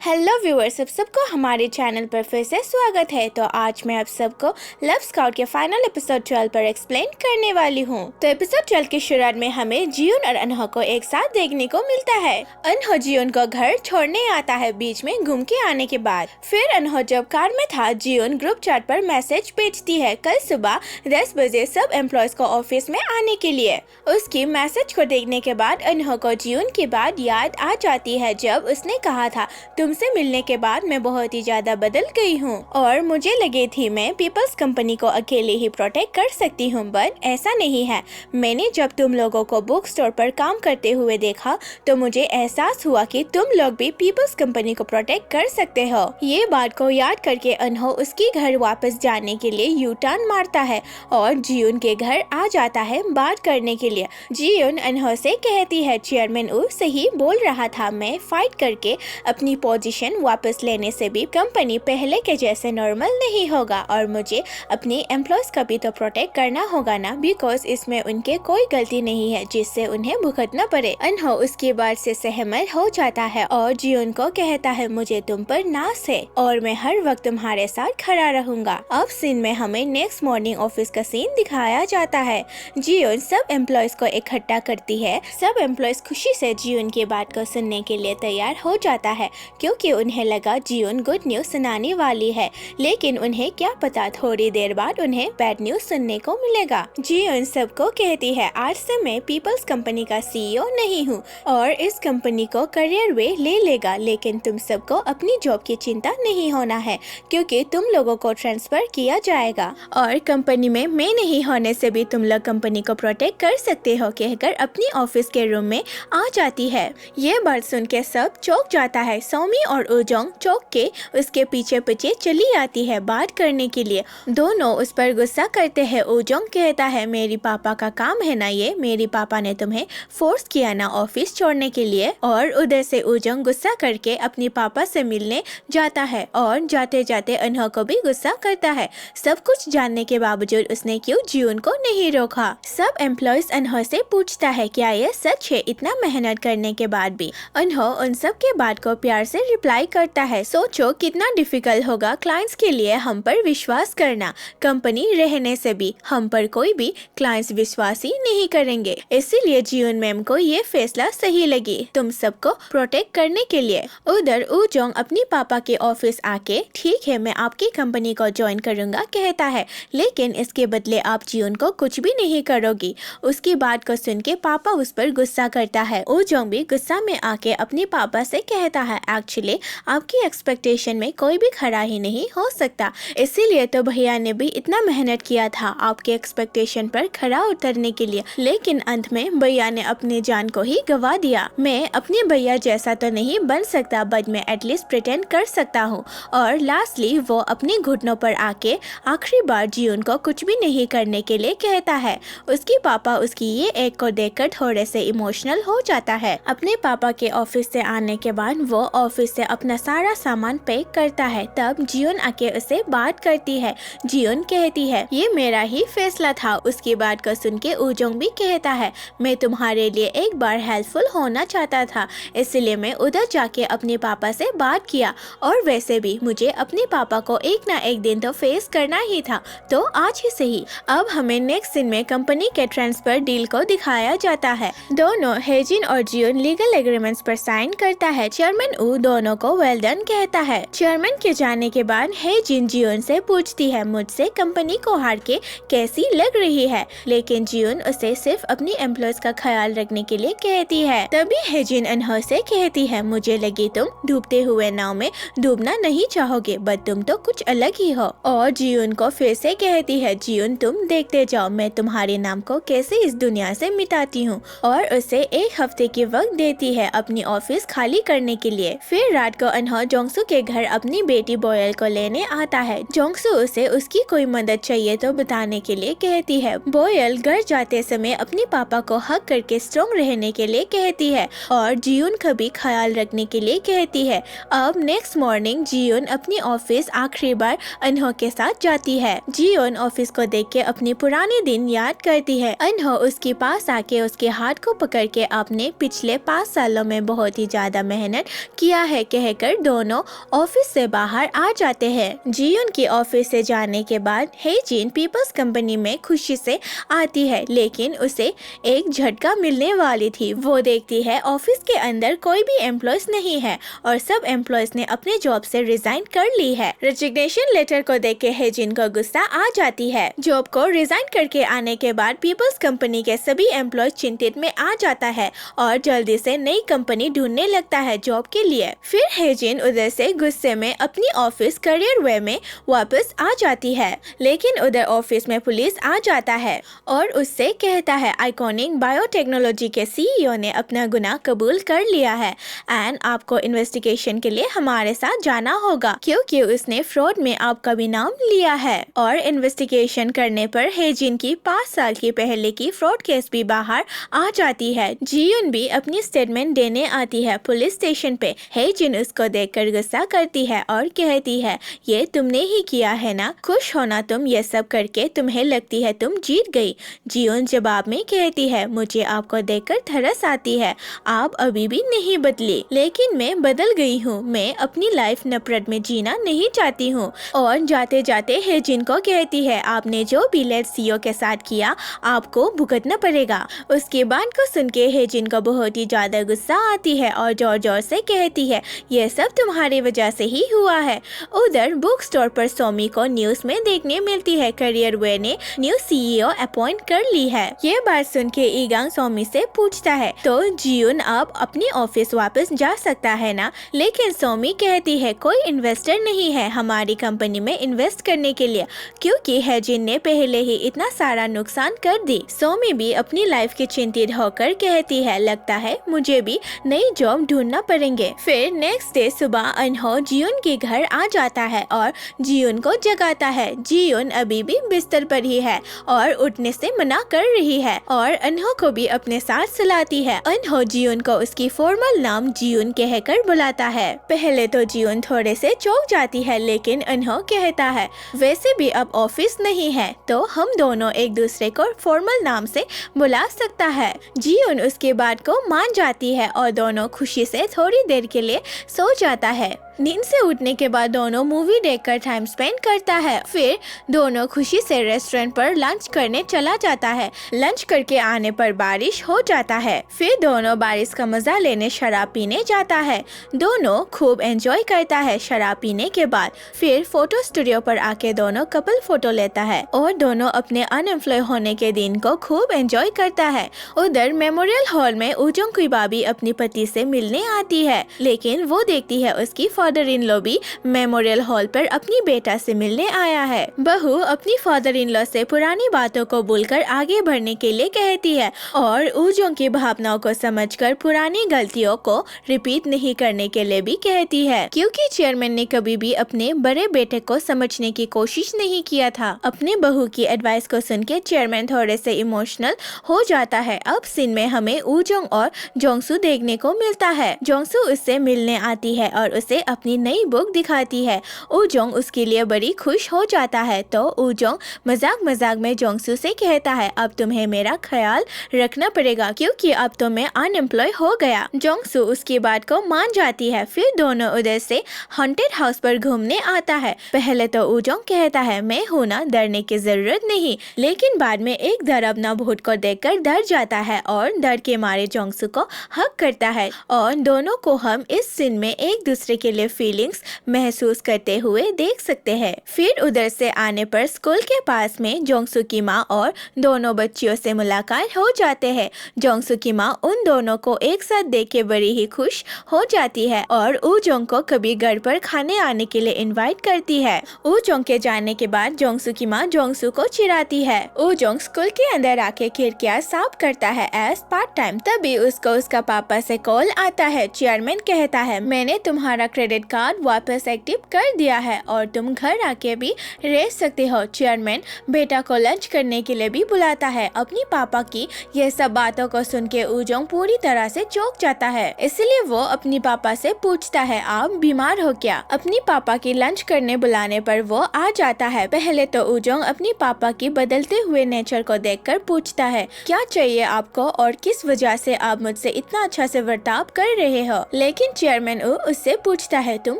Hello viewers, आप सबको हमारे चैनल पर फिर से स्वागत है। तो आज मैं आप सबको लव स्काउट के फाइनल एपिसोड 12 पर एक्सप्लेन करने वाली हूँ। तो एपिसोड 12 की शुरुआत में हमें जियोन और अनहो को एक साथ देखने को मिलता है। अनहो जियोन को घर छोड़ने आता है बीच में घूम के आने के बाद। फिर अनहो जब कार में था, जियोन ग्रुप चैट पर मैसेज भेजती है कल सुबह 10 बजे सब एम्प्लॉयज को ऑफिस में आने के लिए। उसकी मैसेज को देखने के बाद अनहो को जियोन की बात याद आ जाती है जब उसने कहा था तुमसे मिलने के बाद मैं बहुत ही ज्यादा बदल गई हूँ और मुझे लगे थी मैं पीपल्स कंपनी को अकेले ही प्रोटेक्ट कर सकती हूँ, बट ऐसा नहीं है। मैंने जब तुम लोगों को बुक स्टोर पर काम करते हुए देखा तो मुझे एहसास हुआ कि तुम लोग भी पीपल्स कंपनी को प्रोटेक्ट कर सकते हो। ये बात को याद करके अनहो उसकी घर वापस जाने के लिए यू टर्न मारता है और जियोन के घर आ जाता है बात करने के लिए। जियोन अनहो से कहती है चेयरमैन ऊ सही बोल रहा था, मैं फाइट करके अपनी पोजीशन वापस लेने से भी कंपनी पहले के जैसे नॉर्मल नहीं होगा और मुझे अपने एम्प्लॉयज का भी तो प्रोटेक्ट करना होगा ना, बिकॉज इसमें उनके कोई गलती नहीं है जिससे उन्हें भुगतना पड़े। अनहो उसकी बात से सहमत हो जाता है और जियोन को कहता है मुझे तुम पर नाज है और मैं हर वक्त तुम्हारे साथ खड़ा रहूंगा। अब सीन में हमें नेक्स्ट मॉर्निंग ऑफिस का सीन दिखाया जाता है। जियोन सब एम्प्लॉयज को इकट्ठा करती है। सब एम्प्लॉयज खुशी से जियोन की बात को सुनने के लिए तैयार हो जाता है क्योंकि उन्हें लगा जियोन गुड न्यूज सुनाने वाली है, लेकिन उन्हें क्या पता थोड़ी देर बाद उन्हें बैड न्यूज सुनने को मिलेगा। जियोन सबको कहती है आज से मैं पीपल्स कंपनी का सीईओ नहीं हूँ और इस कंपनी को करियर वे ले लेगा, लेकिन तुम सबको अपनी जॉब की चिंता नहीं होना है क्योंकि तुम लोगों को ट्रांसफर किया जाएगा और कंपनी में मैं नहीं होने से भी तुम लोग कंपनी को प्रोटेक्ट कर सकते हो कहकर अपनी ऑफिस के रूम में आ जाती है। ये बात सुन के सब चौंक जाता है। सोमी और उजोंग चौंक के उसके पीछे पीछे चली आती है बात करने के लिए। दोनों उस पर गुस्सा करते हैं। उजोंग कहता है मेरी पापा का काम है ना ये, मेरी पापा ने तुम्हें फोर्स किया ना ऑफिस छोड़ने के लिए। और उधर से उजोंग गुस्सा करके अपनी पापा से मिलने जाता है और जाते जाते अनहो को भी गुस्सा करता है। सब कुछ जानने के बावजूद उसने क्यों जियोन को नहीं रोका। सब एम्प्लॉयज अनहो से पूछता है क्या ये सच है, इतना मेहनत करने के बाद भी। अनहो उन सब के बात को प्यार से रिप्लाई करता है सोचो कितना डिफिकल्ट होगा क्लाइंट्स के लिए हम पर विश्वास करना, कंपनी रहने से भी हम पर कोई भी क्लाइंट्स विश्वास ही नहीं करेंगे, इसीलिए जियोन मैम को ये फैसला सही लगी तुम सबको प्रोटेक्ट करने के लिए। उधर उजोंग अपनी पापा के ऑफिस आके ठीक है मैं आपकी कंपनी को ज्वाइन करूंगा कहता है, लेकिन इसके बदले आप जियोन को कुछ भी नहीं करोगी। उसकी बात को सुन के पापा उस पर गुस्सा करता है। उजोंग भी गुस्सा में आके अपने पापा से कहता है एक्चुअली आपकी एक्सपेक्टेशन में कोई भी खड़ा ही नहीं हो सकता, इसीलिए तो भैया ने भी इतना मेहनत किया था आपके एक्सपेक्टेशन पर खड़ा उतरने के लिए, लेकिन अंत में भैया ने अपनी जान को ही गवा दिया। मैं अपने भैया जैसा तो नहीं बन सकता बट मैं एटलीस्ट प्रिटेंड कर सकता हूँ। और लास्टली वो अपने घुटनों पर आके आखिरी बार जियोन को कुछ भी नहीं करने के लिए कहता है। उसकी पापा उसकी ये एक को देखकर थोड़े से इमोशनल हो जाता है। अपने पापा के ऑफिस से आने के बाद वो ऑफिस से अपना सारा सामान पैक करता है। तब जियोन आके उसे बात करती है। जियोन कहती है ये मेरा ही फैसला था। उसकी बात को सुन के उजोंग भी कहता है मैं तुम्हारे लिए एक बार हेल्पफुल होना चाहता था, इसलिए मैं उधर जाके अपने पापा से बात किया और वैसे भी मुझे अपने पापा को एक ना एक दिन तो फेस करना ही था, तो आज ही सही। अब हमें नेक्स्ट सीन में कंपनी के ट्रांसफर डील को दिखाया जाता है। दोनों हेजिन और जियोन लीगल एग्रीमेंट्स पर साइन करता है। चेयरमैन ऊ दोनों को वेल डन कहता है। चेयरमैन के जाने के बाद हेजिन जियोन से पूछती है मुझसे कंपनी को हार के कैसी लग रही है, लेकिन जियोन उसे सिर्फ अपनी एम्प्लॉयज का ख्याल रखने के लिए कहती है। तभी हेजिन अनहो से कहती है मुझे लगी तुम डूबते हुए नाव में डूबना नहीं चाहोगे बट तुम तो कुछ अलग ही हो। और जियोन को फिर से कहती है जियोन तुम देखते जाओ मैं तुम्हारे नाम को कैसे इस दुनिया से मिटाती हूँ, और उसे एक हफ्ते की वक्त देती है अपनी ऑफिस खाली करने के लिए। फिर रात को अनहो जोंगसू के घर अपनी बेटी बोयल को लेने आता है। जोंगसू उसे उसकी कोई मदद चाहिए तो बताने के लिए कहती है। बोयल घर जाते समय अपने पापा को हक करके स्ट्रॉन्ग रहने के लिए कहती है और जियोन का भी ख्याल रखने के लिए कहती है। अब नेक्स्ट मॉर्निंग जियोन अपनी ऑफिस आखिरी बार अनहो के साथ जाती है। जियोन ऑफिस को देख के अपने पुराने दिन याद करती है। अनहो उसके पास आके उसके हाथ को पकड़ के आपने पिछले 5 सालों में बहुत ही ज्यादा मेहनत किया है कहकर दोनों ऑफिस से बाहर आ जाते हैं। जियोन की ऑफिस से जाने के बाद हेजिन पीपल्स कंपनी में खुशी से आती है, लेकिन उसे एक झटका मिलने वाली थी। वो देखती है ऑफिस के अंदर कोई भी एम्प्लॉयज नहीं है और सब एम्प्लॉयज ने अपने जॉब से रिजाइन कर ली है। रेजिग्नेशन लेटर को देख के हेजिन को गुस्सा आ जाती है। जॉब को रिजाइन करके आने के बाद पीपल्स कंपनी के सभी एम्प्लॉयज चिंतित में आ जाता है और जल्दी से नई कंपनी ढूंढने लगता है जॉब के लिए। फिर हेजिन उधर से गुस्से में अपनी ऑफिस करियर वे में वापस आ जाती है, लेकिन उधर ऑफिस में पुलिस आ जाता है और उससे कहता है आइकॉनिक बायोटेक्नोलॉजी के सीईओ ने अपना गुनाह कबूल कर लिया है एंड आपको इन्वेस्टिगेशन के लिए हमारे साथ जाना होगा क्योंकि उसने फ्रॉड में आपका भी नाम लिया है। और इन्वेस्टिगेशन करने पर हेजिन की 5 साल की पहले की फ्रॉड केस भी बाहर आ जाती है। जियोन भी अपनी स्टेटमेंट देने आती है पुलिस स्टेशन पे। हेजिन उसको देखकर गुस्सा करती है और कहती है ये तुमने ही किया है ना, खुश होना तुम ये सब करके, तुम्हें लगती है तुम जीत गई। जियोन जवाब में कहती है मुझे आपको देखकर तरस आती है, आप अभी भी नहीं बदली, लेकिन मैं बदल गई हूँ। मैं अपनी लाइफ नफरत में जीना नहीं चाहती हूँ। और जाते जाते हेजिन को कहती है आपने जो भी लेड सीईओ के साथ किया आपको भुगतना पड़ेगा। उसकी बात को सुन के हेजिन को बहुत ही ज्यादा गुस्सा आती है और जोर जोर से कहती है ये सब तुम्हारी वजह से ही हुआ है। उधर बुक स्टोर पर सोमी को न्यूज में देखने मिलती है करियर वे ने न्यू सीईओ अपॉइंट कर ली है। ये बात सुन के ईगांग सोमी से पूछता है तो जियोन अब अपनी ऑफिस वापस जा सकता है ना, लेकिन सोमी कहती है कोई इन्वेस्टर नहीं है हमारी कंपनी में इन्वेस्ट करने के लिए क्योंकि हेजिन ने पहले ही इतना सारा नुकसान कर दी। सोमी भी अपनी लाइफ की चिंतित होकर कहती है लगता है मुझे भी नई जॉब ढूंढना पड़ेंगे। फिर नेक्स्ट डे सुबह अनहो जियोन के घर आ जाता है और जियोन को जगाता है। जियोन अभी भी बिस्तर पर ही है और उठने से मना कर रही है और अनहो को भी अपने साथ सुलाती है। अनहो जियोन को उसकी फॉर्मल नाम जियोन कहकर बुलाता है। पहले तो जियोन थोड़े से चौंक जाती है, लेकिन अनहो कहता है वैसे भी अब ऑफिस नहीं है तो हम दोनों एक दूसरे को फॉर्मल नाम से बुला सकता है। जियोन उसके बात को मान जाती है और दोनों खुशी से थोड़ी देर के लिए सो जाता है। नींद से उठने के बाद दोनों मूवी देखकर टाइम स्पेंड करता है। फिर दोनों खुशी से रेस्टोरेंट पर लंच करने चला जाता है। लंच करके आने पर बारिश हो जाता है। फिर दोनों बारिश का मजा लेने शराब पीने जाता है। दोनों खूब एंजॉय करता है शराब पीने के बाद। फिर फोटो स्टूडियो पर आके दोनों कपल फोटो लेता है और दोनों अपने अनएम्प्लॉय होने के दिन को खूब एंजॉय करता है। उधर मेमोरियल हॉल में उजोंग की भाभी अपनी पति से मिलने आती है, लेकिन वो देखती है उसकी फादर इन लॉ भी मेमोरियल हॉल पर अपनी बेटा से मिलने आया है। बहू अपनी फादर इन लॉ से पुरानी बातों को भूलकर आगे बढ़ने के लिए कहती है और उजोंग की भावनाओं को समझकर पुरानी गलतियों को रिपीट नहीं करने के लिए भी कहती है, क्योंकि चेयरमैन ने कभी भी अपने बड़े बेटे को समझने की कोशिश नहीं किया था। अपने बहू की एडवाइस को सुन के चेयरमैन थोड़े से इमोशनल हो जाता है। अब सीन में हमें उजोंग और जोंगसू देखने को मिलता है। जोंगसू उससे मिलने आती है और उसे अपनी नई बुक दिखाती है। उजोंग उसके लिए बड़ी खुश हो जाता है तो उजोंग मजाक मजाक में जोंगसू से कहता है अब तुम्हें मेरा ख्याल रखना पड़ेगा क्योंकि अब तो मैं अनएम्प्लॉय हो गया। जोंगसू उसकी बात को मान जाती है। फिर दोनों उधर से हॉन्टेड हाउस पर घूमने आता है। पहले तो उजोंग कहता है मैं हूं ना, डरने की जरूरत नहीं, लेकिन बाद में एक धरबना भूत को देखकर डर जाता है और डर के मारे जोंगसू को हक करता है और दोनों को हम इस सीन में एक दूसरे के लिए फीलिंग्स महसूस करते हुए देख सकते हैं। फिर उधर से आने पर स्कूल के पास में जोंगसू की माँ और दोनों बच्चियों से मुलाकात हो जाते हैं। जोंगसू की माँ उन दोनों को एक साथ देख के बड़ी ही खुश हो जाती है और उजोंग को कभी घर पर खाने आने के लिए इनवाइट करती है। उजोंग के जाने के बाद जोंगसू की माँ जोंगसू को चिढ़ाती है। उजोंग स्कूल के अंदर आके खिड़कियाँ साफ करता है एज पार्ट टाइम। तभी उसको उसका पापा से कॉल आता है। चेयरमैन कहता है मैंने तुम्हारा क्रेडिट क्रेडिट कार्ड वापस एक्टिव कर दिया है और तुम घर आके भी रह सकते हो। चेयरमैन बेटा को लंच करने के लिए भी बुलाता है। अपनी पापा की ये सब बातों को सुन के उजोंग पूरी तरह से चौंक जाता है, इसलिए वो अपनी पापा से पूछता है आप बीमार हो क्या। अपनी पापा की लंच करने बुलाने पर वो आ जाता है। पहले तो उजोंग अपनी पापा की बदलते हुए नेचर को देखकर पूछता है क्या चाहिए आपको और किस वजह से आप मुझसे इतना अच्छा से बर्ताव कर रहे हो। लेकिन चेयरमैन उससे पूछता है तुम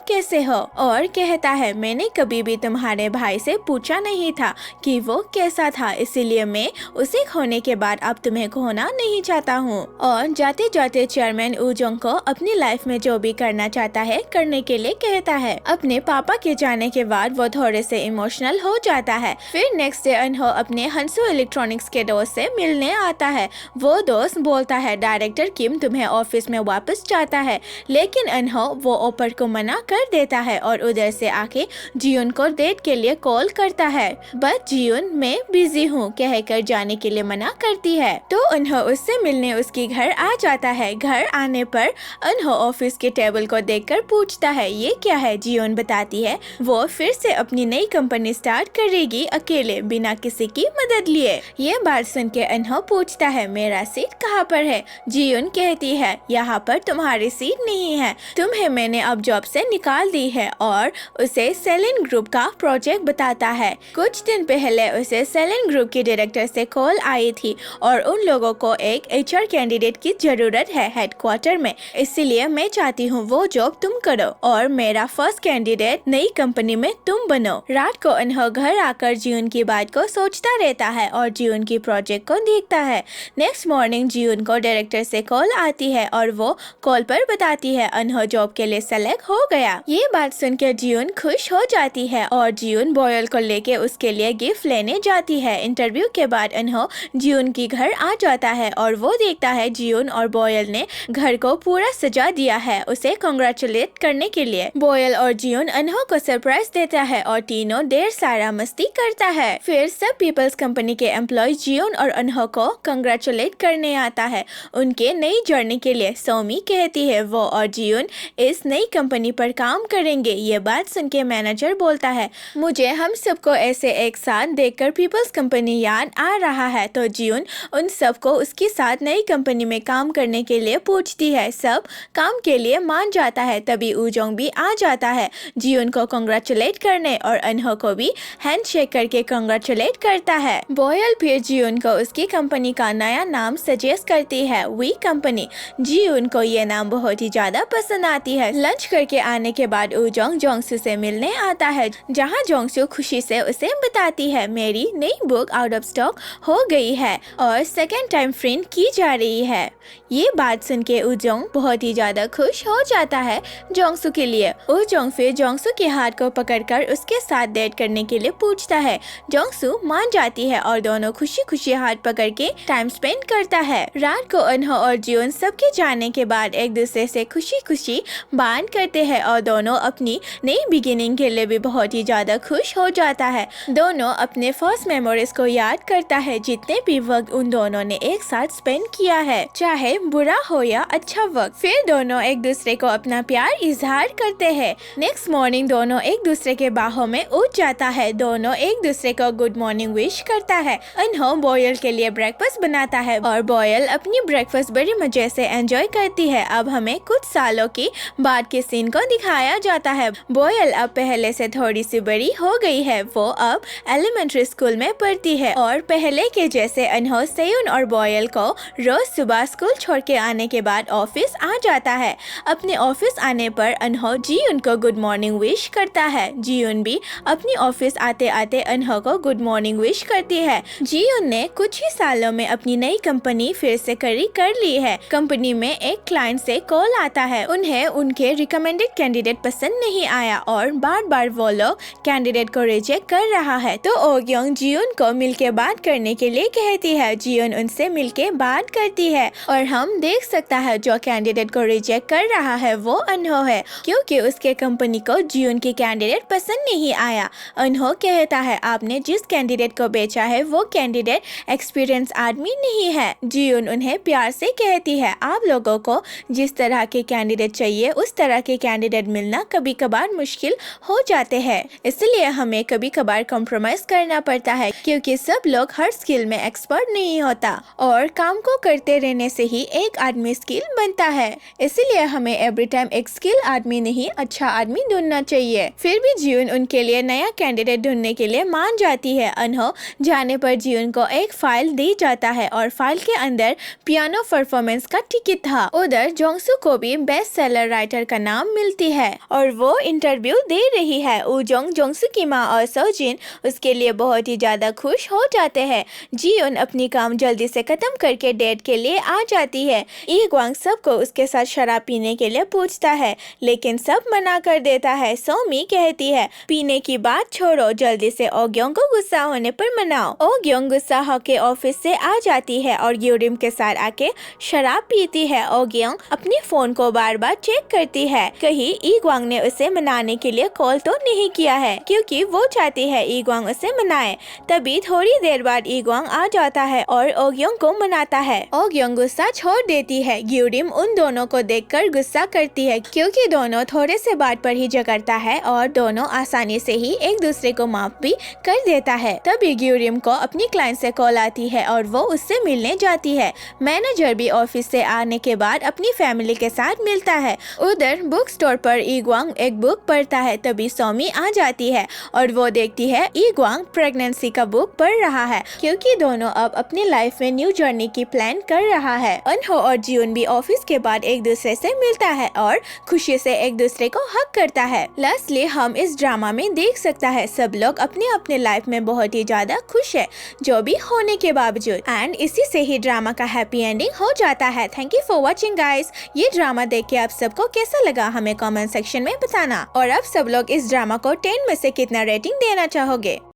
कैसे हो और कहता है मैंने कभी भी तुम्हारे भाई से पूछा नहीं था कि वो कैसा था, इसीलिए मैं उसे खोने के बाद अब तुम्हें खोना नहीं चाहता हूँ। और जाते जाते चेयरमैन उजोंग को अपनी लाइफ में जो भी करना चाहता है करने के लिए कहता है। अपने पापा के जाने के बाद वो थोड़े से इमोशनल हो जाता है। फिर नेक्स्ट डे अनहो अपने हंसू इलेक्ट्रॉनिक्स के दोस्त से मिलने आता है। वो दोस्त बोलता है डायरेक्टर किम तुम्हें ऑफिस में वापस चाहता है, लेकिन अनहो वो ऑफर को मना कर देता है और उधर से आके जियुन को डेट के लिए कॉल करता है। बट जियुन मैं बिजी हूँ कहकर जाने के लिए मना करती है, तो अनहो उससे मिलने उसकी घर आ जाता है। घर आने पर अनहो ऑफिस के टेबल को देखकर पूछता है ये क्या है। जियोन बताती है वो फिर से अपनी नई कंपनी स्टार्ट करेगी अकेले बिना किसी की मदद लिए। ये बात सुन के अनहो पूछता है मेरा सीट कहाँ पर है। जियोन कहती है यहाँ पर तुम्हारी सीट नहीं है, तुम्हें मैंने अब जॉब से निकाल दी है और उसे सेलिन ग्रुप का प्रोजेक्ट बताता है। कुछ दिन पहले उसे सेलिन ग्रुप के डायरेक्टर से कॉल आई थी और उन लोगों को एक HR कैंडिडेट की जरूरत है हेडक्वार्टर में, इसलिए मैं चाहती हूँ वो जॉब तुम करो और मेरा फर्स्ट कैंडिडेट नई कंपनी में तुम बनो। रात को अनहो घर आकर जियुन की बात को सोचता रहता है और जियुन की प्रोजेक्ट को देखता है। नेक्स्ट मॉर्निंग जियुन को डायरेक्टर से कॉल आती है और वो कॉल पर बताती है अनहो जॉब के लिए सेलेक्ट हो गया। ये बात सुनकर जियुन खुश हो जाती है और जियुन बॉयल को लेके उसके लिए गिफ्ट लेने जाती है। इंटरव्यू के बाद अनहो जियुन की घर आ जाता है और वो देखता है जियुन और बॉयल ने घर को पूरा सजा दिया है उसे कांग्रेचुलेट करने के लिए। बॉयल और जियुन अनहो को सरप्राइज देता है और तीनों ढेर सारा मस्ती करता है। फिर सब पीपल्स कंपनी के एम्प्लॉय जियुन और अनहो को कांग्रेचुलेट करने आता है उनके नई जर्नी के लिए। सोमी कहती है वो और जियुन इस नई कंपनी पर काम करेंगे। ये बात सुन के मैनेजर बोलता है मुझे हम सबको ऐसे एक साथ देखकर पीपल्स कंपनी याद आ रहा है, तो जियुन उन सबको उसके साथ नई कंपनी में काम करने के लिए पूछती है। सब काम के लिए मान जाता है। तभी उजोंग भी आ जाता है जियुन को कांग्रेचुलेट करने और अनहो को भी हैंडशेक करके कांग्रेचुलेट करता है। बॉयल फिर जियुन को उसकी कंपनी का नया नाम सजेस्ट करती है वी कंपनी। जियुन को ये नाम बहुत ही ज्यादा पसंद आती है। लंच करके आने के बाद उजोंग जोंगसू से मिलने आता है, जहाँ जोंगसू खुशी से उसे बताती है मेरी नई बुक आउट ऑफ स्टॉक हो गई है और सेकेंड टाइम प्रिंट की जा रही है। ये बात सुन के उजोंग बहुत ही ज्यादा खुश हो जाता है जोंगसू के लिए। उजोंग फिर जोंगसू के हाथ को पकड़कर उसके साथ डेट करने के लिए पूछता है। जोंगसू मान जाती है और दोनों खुशी खुशी हाथ पकड़ के टाइम स्पेंड करता है। रात को अनहो और जियुन सबके जाने के बाद एक दूसरे से खुशी खुशी बात करते हैं और दोनों अपनी नई बिगिनिंग के लिए भी बहुत ही ज्यादा खुश हो जाता है। दोनों अपने फर्स्ट मेमोरीज को याद करता है, जितने भी वक्त उन दोनों ने एक साथ स्पेंड किया है, चाहे बुरा हो या अच्छा वक्त। फिर दोनों एक दूसरे को अपना प्यार इजहार करते हैं। नेक्स्ट मॉर्निंग दोनों एक दूसरे के बाहों में उठ जाता है। दोनों एक दूसरे को गुड मॉर्निंग विश करता है। अनहो बॉयल के लिए ब्रेकफास्ट बनाता है और बॉयल अपनी ब्रेकफास्ट बड़ी मजे से एंजॉय करती है। अब हमें कुछ सालों की बाद के सीन को दिखाया जाता है। बॉयल अब पहले से थोड़ी सी बड़ी हो गई है। वो अब एलिमेंट्री स्कूल में पढ़ती है और पहले के जैसे अनहो सेयुन और बॉयल को रोज सुबह स्कूल छोड़ के आने के बाद ऑफिस आ जाता है। अपने ऑफिस आने पर अनहो जियुन को गुड मॉर्निंग विश करता है। जियुन भी अपनी ऑफिस आते आते अनहो को गुड मॉर्निंग विश करती है। जियुन ने कुछ ही सालों में अपनी नई कंपनी फिर से करी कर ली है। कंपनी में एक क्लाइंट से कॉल आता है, उन्हें उनके रिकमेंडेड कैंडिडेट पसंद नहीं आया और बार बार वो लोग कैंडिडेट को रिजेक्ट कर रहा है। तो ओग्योंग जियुन को मिलके बात करने के लिए कहती है। जियुन उनसे मिलके बात करती है और हम देख सकता है जो कैंडिडेट को रिजेक्ट कर रहा है वो अनहो है, क्योंकि उसके कंपनी को जियुन की कैंडिडेट पसंद नहीं आया। अनहो कहता है आपने जिस कैंडिडेट को बेचा है वो कैंडिडेट एक्सपीरियंस आदमी नहीं है। जियुन उन्हें प्यार से कहती है आप लोगों को जिस तरह के कैंडिडेट चाहिए उस तरह के कैंडिडेट मिलना कभी कभार मुश्किल हो जाते हैं, इसलिए हमें कभी कभार कॉम्प्रोमाइज करना पड़ता है क्योंकि सब लोग हर स्किल में एक्सपर्ट नहीं होता और काम को करते रहने से ही एक आदमी स्किल बनता है। इसलिए हमें एवरी टाइम एक स्किल आदमी नहीं अच्छा आदमी ढूंढना चाहिए। फिर भी जियून उनके लिए नया कैंडिडेट ढूंढने के लिए मान जाती है। अनहो जाने पर जियून को एक फाइल दी जाता है और फाइल के अंदर पियानो परफॉर्मेंस का टिकट था। उधर जोंगसू को भी बेस्ट सेलर राइटर का नाम मिलती है और वो इंटरव्यू दे रही है। उजोंग, जोंगसू की माँ और सोजिन उसके लिए बहुत ही ज्यादा खुश हो जाते हैं। जियून अपनी काम जल्दी से खत्म करके डेट के लिए आ जाती है। ई ग्वांग सबको उसके साथ शराब पीने के लिए पूछता है लेकिन सब मना कर देता है। सोमी कहती है पीने की बात छोड़ो, जल्दी से ओग्योंग को गुस्सा होने पर मनाओ। ओग्योंग गुस्सा होके ऑफिस से आ जाती है और ग्यूरिम के साथ आके शराब पीती है। ओग्योंग अपनी फोन को बार बार चेक करती है कहीं ई ग्वांग ने उसे मनाने के लिए कॉल तो नहीं किया है क्योंकि वो चाहती है ई ग्वांग उसे मनाए। तभी थोड़ी देर बाद ई ग्वांग आ जाता है और ओग्योंग को मनाता है। ओग्योंग गुस्सा छोड़ देती है। ग्यूरिम उन दोनों को देखकर गुस्सा करती है क्योंकि दोनों थोड़े से बात पर ही झगड़ता है और दोनों आसानी से ही एक दूसरे को माफ भी कर देता है। तभी ग्यूरिम को अपनी क्लाइंट से कॉल आती है और वो उससे मिलने जाती है। मैनेजर भी ऑफिस से आने के बाद अपनी फैमिली के साथ मिलता है। उधर बुक स्टोर पर ई ग्वांग एक बुक पढ़ता है। तभी सोमी आ जाती है और वो देखती है ई ग्वांग प्रेगनेंसी का बुक पढ़ रहा है क्योंकि दोनों अब अपनी लाइफ में न्यू जर्नी की प्लान कर रहा है। अनहो और जियून भी ऑफिस के बाद एक दूसरे से मिलता है और खुशी से एक दूसरे को हक करता है। लास्टली हम इस ड्रामा में देख सकता है सब लोग अपने अपने लाइफ में बहुत ही ज्यादा खुश है जो भी होने के बावजूद, एंड इसी से ही ड्रामा का हैप्पी एंडिंग हो जाता है। Thank you for watching guys. ये ड्रामा देख के आप सबको कैसा लगा हमें कमेंट सेक्शन में बताना और आप सब लोग इस ड्रामा को 10 में से कितना रेटिंग देना चाहोगे।